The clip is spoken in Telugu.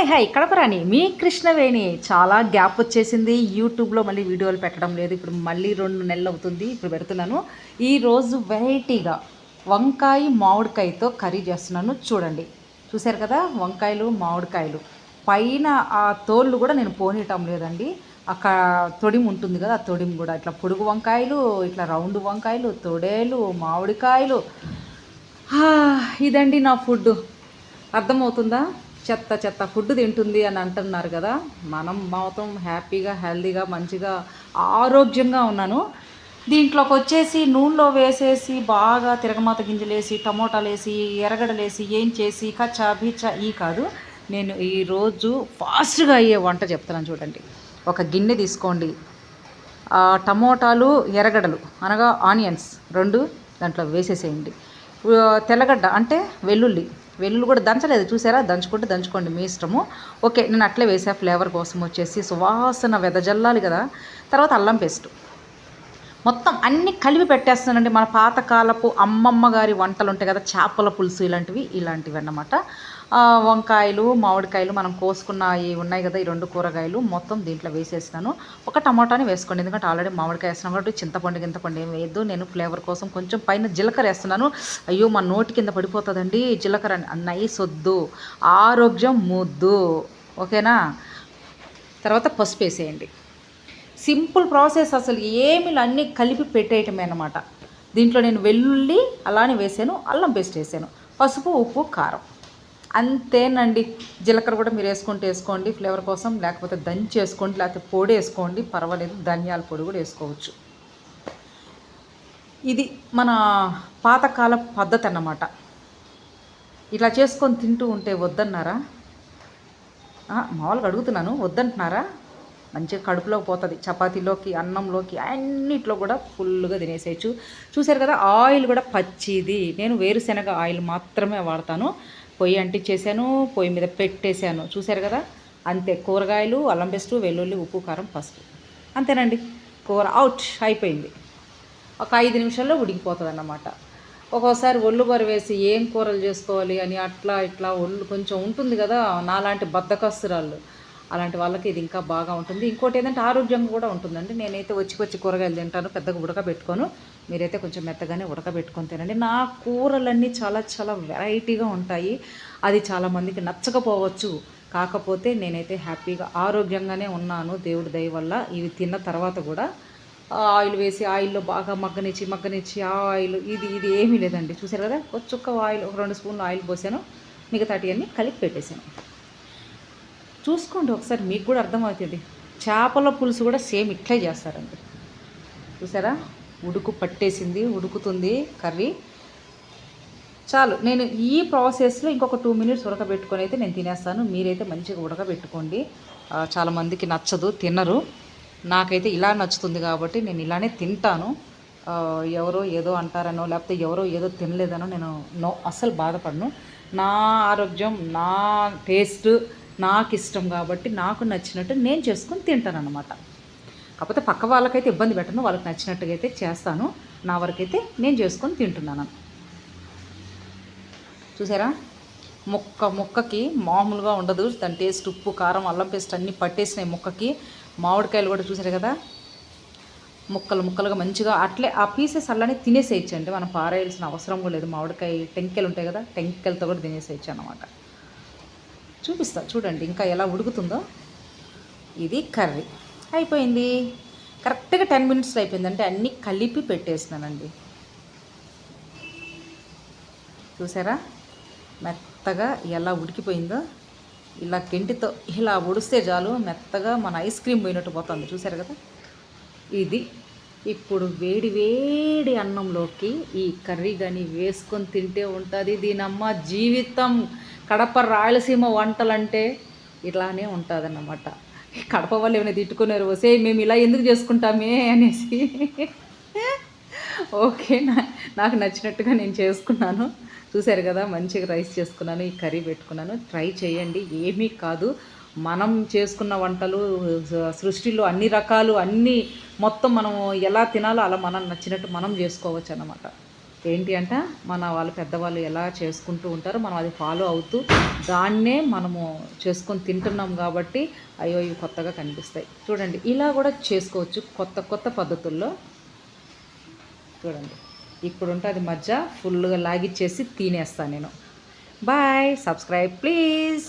హాయ్ హాయ్ కడపరాని మీ కృష్ణవేణి. చాలా గ్యాప్ వచ్చేసింది యూట్యూబ్లో, మళ్ళీ వీడియోలు పెట్టడం లేదు. ఇప్పుడు మళ్ళీ 2 నెలలు అవుతుంది, ఇప్పుడు పెడుతున్నాను. ఈరోజు వెరైటీగా వంకాయ మామిడికాయతో కర్రీ చేస్తున్నాను. చూడండి, చూశారు కదా, వంకాయలు మామిడికాయలు పైన ఆ తోళ్ళు కూడా నేను పోనీయటం లేదండి. అక్కడ తొడిమి ఉంటుంది కదా, ఆ తొడిమి కూడా ఇట్లా పొడుగు వంకాయలు, ఇట్లా రౌండ్ వంకాయలు, తొడేలు, మామిడికాయలు. ఇదండి నా ఫుడ్. అర్థమవుతుందా? చెత్త చెత్త ఫుడ్ తింటుంది అని అంటున్నారు కదా, మనం మాత్రం హ్యాపీగా, హెల్తీగా, మంచిగా, ఆరోగ్యంగా ఉన్నాను. దీంట్లోకి వచ్చేసి నూనెలో వేసేసి బాగా తిరగమాత గింజలు వేసి, టమోటాలు వేసి, ఎర్రగడ్డలు వేసి, ఏం చేసి కచ్చా బీచా ఈ కాదు. నేను ఈరోజు ఫాస్ట్గా అయ్యే వంట చెప్తున్నాను. చూడండి, ఒక గిన్నె తీసుకోండి, టమోటాలు, ఎర్రగడ్డలు అనగా ఆనియన్స్ 2 దాంట్లో వేసేసేయండి. తెల్లగడ్డ అంటే వెల్లుల్లి కూడా దంచలేదు, చూసారా, దంచుకోండి మీ ఇష్టము. ఓకే, నేను అట్లే వేసా ఫ్లేవర్ కోసం వచ్చేసి, సువాసన వెదజల్లాలి కదా. తర్వాత అల్లం పేస్ట్ మొత్తం అన్నీ కలిపి పెట్టేస్తానండి. మన పాతకాలపు అమ్మమ్మ గారి వంటలు ఉంటాయి కదా, చేపల పులుసు ఇలాంటివి అన్నమాట. వంకాయలు, మామిడికాయలు మనం కోసుకున్న ఉన్నాయి కదా, ఈ 2 కూరగాయలు మొత్తం దీంట్లో వేసేసినాను. ఒక టమాటాని వేసుకోండి, ఎందుకంటే ఆల్రెడీ మామిడికాయ వేస్తున్నాను కాబట్టి చింతపండు ఏం వేయద్దు. నేను ఫ్లేవర్ కోసం కొంచెం పైన జీలకర్ర వేస్తున్నాను. అయ్యో, మా నోటి కింద పడిపోతుందండి జీలకర్ర, నైస్ వద్దు, ఆరోగ్యం ముద్దు. ఓకేనా? తర్వాత పసుపు వేసేయండి. సింపుల్ ప్రాసెస్, అసలు ఏమి అన్నీ కలిపి పెట్టేయటమే అన్నమాట. దీంట్లో నేను వెల్లుల్లి అలానే వేసాను, అల్లం పేస్ట్ వేసాను, పసుపు, ఉప్పు, కారం, అంతేనండి. జీలకర్ర కూడా మీరు వేసుకోండి ఫ్లేవర్ కోసం, లేకపోతే దంచి వేసుకోండి, లేకపోతే పొడి వేసుకోండి, పర్వాలేదు. ధనియాల పొడి కూడా వేసుకోవచ్చు. ఇది మన పాతకాల పద్ధతి అన్నమాట. ఇట్లా చేసుకొని తింటూ ఉంటే వద్దన్నారా? మామూలుగా అడుగుతున్నాను, వద్దంటున్నారా? మంచిగా కడుపులోకి పోతుంది, చపాతీలోకి, అన్నంలోకి, అన్నిట్లో కూడా ఫుల్గా తినేసేయచ్చు. చూసారు కదా, ఆయిల్ కూడా పచ్చిది. నేను వేరుశనగ ఆయిల్ మాత్రమే వాడతాను. పొయ్యి అంటించేసాను, పొయ్యి మీద పెట్టేశాను. చూసారు కదా, అంతే. కూరగాయలు, అల్లం పేస్టు, వెల్లుల్లి, ఉప్పు, కారం, పసుపు, అంతేనండి. కూర అవుట్ అయిపోయింది. ఒక 5 నిమిషాల్లో ఉడికిపోతుంది అన్నమాట. ఒక్కోసారి ఒళ్ళు బరువేసి ఏం కూరలు చేసుకోవాలి అని అట్లా ఇట్లా ఒళ్ళు కొంచెం ఉంటుంది కదా, నాలాంటి బద్ధకస్తురాళ్ళు, అలాంటి వాళ్ళకి ఇది ఇంకా బాగా ఉంటుంది. ఇంకోటి ఏంటంటే ఆరోగ్యంగా కూడా ఉంటుందండి. నేనైతే వచ్చి కూరగాయలు తింటాను, పెద్దగా ఉడకబెట్టుకోను. మీరైతే కొంచెం మెత్తగానే ఉడకబెట్టుకొని తినండి. నా కూరలన్నీ చాలా చాలా వెరైటీగా ఉంటాయి. అది చాలామందికి నచ్చకపోవచ్చు, కాకపోతే నేనైతే హ్యాపీగా, ఆరోగ్యంగానే ఉన్నాను దేవుడి దయ వల్ల. ఇవి తిన్న తర్వాత కూడా ఆయిల్ వేసి, ఆయిల్లో బాగా మగ్గనిచ్చి ఆయిల్ ఇది ఏమీ లేదండి. చూసారు కదా, ఒక చుక్క ఆయిల్, ఒక 2 స్పూన్లు ఆయిల్ పోసాను, మిగతాటి అన్నీ కలిపి పెట్టేశాను. చూసుకోండి ఒకసారి, మీకు కూడా అర్థమవుతుంది. చేపల పులుసు కూడా సేమ్ ఇట్లే చేస్తారండి. చూసారా, పట్టేసింది, ఉడుకుతుంది కర్రీ. చాలు, నేను ఈ ప్రాసెస్లో ఇంకొక 2 మినిట్స్ ఉడకబెట్టుకొని అయితే నేను తినేస్తాను. మీరైతే మంచిగా ఉడకబెట్టుకోండి. చాలామందికి నచ్చదు, తినరు. నాకైతే ఇలా నచ్చుతుంది కాబట్టి నేను ఇలానే తింటాను. ఎవరో ఏదో అంటారనో, లేకపోతే ఎవరో ఏదో తినలేదనో నేను అస్సలు బాధపడను. నా ఆరోగ్యం, నా టేస్ట్ నాకు ఇష్టం కాబట్టి నాకు నచ్చినట్టు నేను చేసుకొని తింటాను అన్నమాట. కాకపోతే పక్క వాళ్ళకైతే ఇబ్బంది పెట్టను, వాళ్ళకి నచ్చినట్టుగా అయితే చేస్తాను. నా వరకైతే నేను చేసుకొని తింటున్నాను. చూసారా, ముక్కకి మామూలుగా ఉండదు దాని టేస్ట్. ఉప్పు, కారం, అల్లం పేస్ట్ అన్నీ పట్టేసినాయి ముక్కకి. మామిడికాయలు కూడా చూసారు కదా, ముక్కలుగా మంచిగా అట్లే ఆ పీసెస్ అలానే తినేసేయచ్చండి. మనం పారేయాల్సిన అవసరం కూడా లేదు. మామిడికాయ టెంకెలు ఉంటాయి కదా, టెంకెలతో కూడా తినేసేయచ్చు అన్నమాట. చూపిస్తా చూడండి ఇంకా ఎలా ఉడుకుతుందో. ఇది కర్రీ అయిపోయింది. కరెక్ట్గా 10 మినిట్స్లో అయిపోయింది. అంటే అన్నీ కలిపి పెట్టేసినానండి. చూసారా, మెత్తగా ఎలా ఉడికిపోయిందో. ఇలా గెంటితో ఇలా ఉడిస్తే చాలు, మెత్తగా మన ఐస్ క్రీమ్ పోయినట్టు పోతుంది. చూసారు కదా, ఇది ఇప్పుడు వేడి వేడి అన్నంలోకి ఈ కర్రీ కానీ వేసుకొని తింటే ఉంటుంది దీనమ్మ జీవితం. కడప రాయలసీమ వంటలంటే ఇలానే ఉంటుంది అన్నమాట. కడప వాళ్ళు ఏమైనా తిట్టుకున్నారు, వసే మేము ఇలా ఎందుకు చేసుకుంటామే అనేసి. ఓకే, నాకు నచ్చినట్టుగా నేను చేసుకున్నాను. చూసారు కదా, మంచిగా రైస్ చేసుకున్నాను, ఈ కర్రీ పెట్టుకున్నాను. ట్రై చేయండి, ఏమీ కాదు. మనం చేసుకున్న వంటలు సృష్టిలో అన్ని రకాలు, అన్నీ మొత్తం మనం ఎలా తినాలో అలా మనం నచ్చినట్టు మనం చేసుకోవచ్చు అన్నమాట. ఏంటి అంట మన వాళ్ళు పెద్దవాళ్ళు ఎలా చేసుకుంటూ ఉంటారో మనం అది ఫాలో అవుతూ దాన్నే మనము చేసుకొని తింటున్నాం కాబట్టి అయ్యో ఇవి కొత్తగా కనిపిస్తాయి. చూడండి ఇలా కూడా చేసుకోవచ్చు కొత్త కొత్త పద్ధతుల్లో. చూడండి ఇప్పుడు ఉంటుంది మధ్య ఫుల్గా లాగిచ్చేసి తినేస్తాను నేను. Bye, subscribe please.